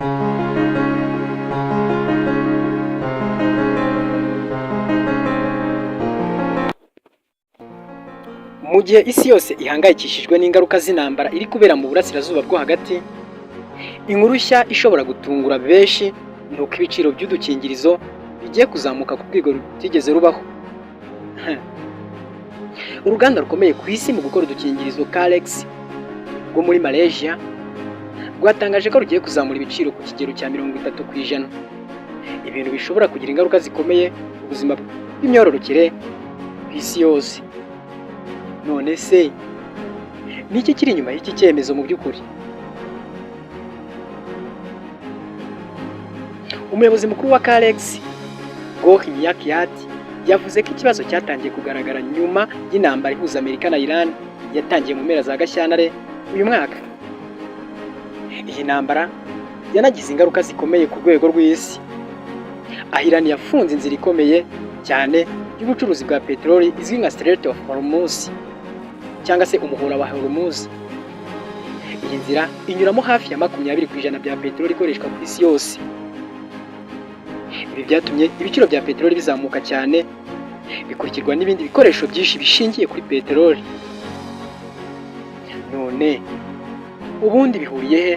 Mu gihe isi yose ihangayikishijwe n'ingaruka z'intambara iri kubera mu burasirazuba bwo hagati, inkuru nshya ishobora gutungura benshi ni uko ibiciro by'udukingirizo bigiye kuzamuka ku rwego rutigeze rubaho. Uruganda rukomeye ku isi mu gukora udukingirizo Carex rwo muri Malaysia rwatangaje ko rugiye kuzamura ibiciro ku kigero cya 30%, ibintu bishobora kugira ingaruka zikomeye ku buzima bw'imyororokere ku isi yose. None se ni iki kiri inyuma y'iki cyemezo mu by'ukuri? Umuyobozi mukuru wa Carex, Gor Miyakiat, yavuze ko ikibazo cyatangiye kugaragara nyuma y'intambara ihuza Amerika na Iran yatangiye mu mpera za Gashyantare uyu mwaka. Iyi ntambara yanagize ingaruka zikomeye ku rwego rw'isi, aho Iran yafunze inzira ikomeye cyane y'ubucuruzi bwa peteroli izwi nka Strait of Hormuz cyangwa se umuhora wa Hormuz. Iyi nzira inyuramo hafi ya 20% bya peteroli ikoreshwa ku isi yose. Ibi byatumye ibiciro bya peteroli bizamuka cyane, bikurikirwa n'ibindi bikoresho byinshi bishingiye kuri peteroli. None ubundi bihuriye he?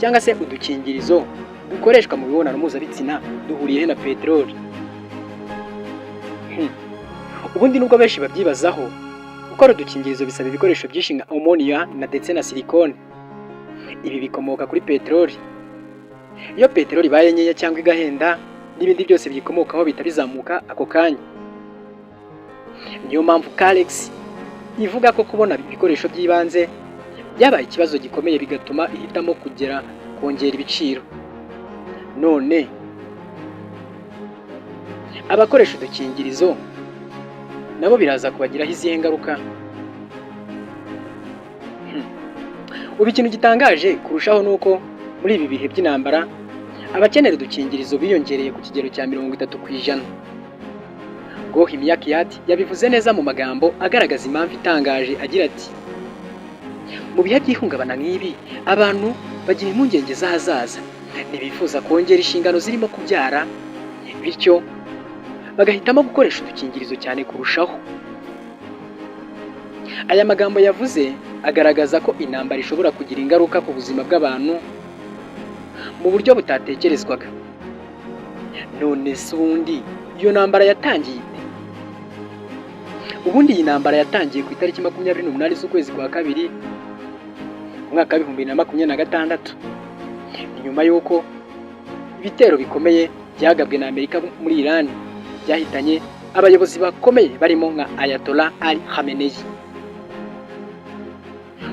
Cyangwa se udukingirizo dukoreshwa mu mibonano mpuzabitsina duhuriye he na peteroli? Ubundi nubwo benshi babyibazaho, gukora udukingirizo bisaba ibikoresho byinshi nka ammonia ndetse na silicone. Ibi bikomoka kuri peteroli. Iyo peteroli ibaye nkeya cyangwa igahenda, n'ibindi byose byikomokaho bihita bizamuka ako kanya. Niyo mpamvu Carex ivuga ko kubona ibikoresho by'ibanze byabaye ikibazo gikomeye, bigatuma ihitamo kongera ibiciro. None abakoresha udukingirizo nabo biraza kubagiraho izihe ngaruka? Ubu ikintu gitangaje kurushaho nuko muri ibi bihe by'intambara abakenera udukingirizo biyongereye ku kigero cya 30%. Gor Miyakiat yabivuze neza mu magambo agaragaza impamvu itangaje, agira ati: mu bihe by'ihungabana nk'ibi abantu bagira impungenge z'ahazaza, ntibifuza kongera inshingano zirimo kubyara, bityo bagahitamo gukoresha udukingirizo cyane kurushaho. Aya magambo yavuze agaragaza ko intambara ishobora kugira ingaruka ku buzima bw'abantu mu buryo butatekerezwaga. None se ubundi iyo ntambara yatangiye? Ubundi iyi ntambara yatangiye ku itariki 28 z'ukwezi kwa kabiri umwaka wa 2026, nyuma y'uko ibitero bikomeye byagabwe na Amerika muri Iran byahitanye abayobozi bakomeye barimo nka Ayatollah Ali Khamenei.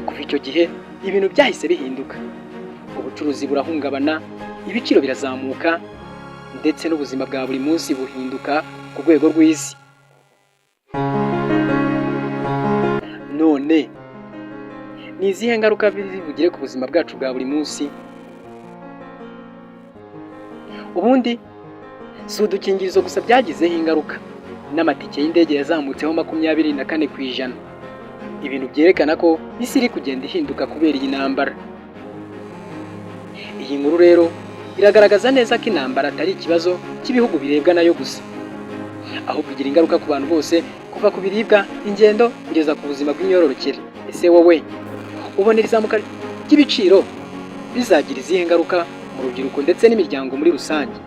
Kuva icyo gihe ibintu byahise bihinduka, ubucuruzi burahungabana, ibiciro birazamuka, ndetse n'ubuzima bwa buri munsi buhinduka ku rwego rw'isi. None ni izihe ngaruka bigire ku buzima bwacu bwa buri munsi? Ubundi si udukingirizo gusa byagizeho ingaruka, n'amatike y'indege yazamutseho 24%. Ibintu byerekana ko isi iri kugenda ihinduka kubera iyi ntambara. Iyi nkuru rero iragaragaza neza ko intambara atari ikibazo cy'ibihugu birebwa nayo gusa, ahubwo igira ingaruka ku bantu bose, kuva ku biribwa, ingendo, kugeza ku buzima bw'imyororokere. Ese wowe ubonera izamuka ry'ibiciro bizagira izihe ngaruka mu rubyiruko ndetse n'imiryango muri rusange?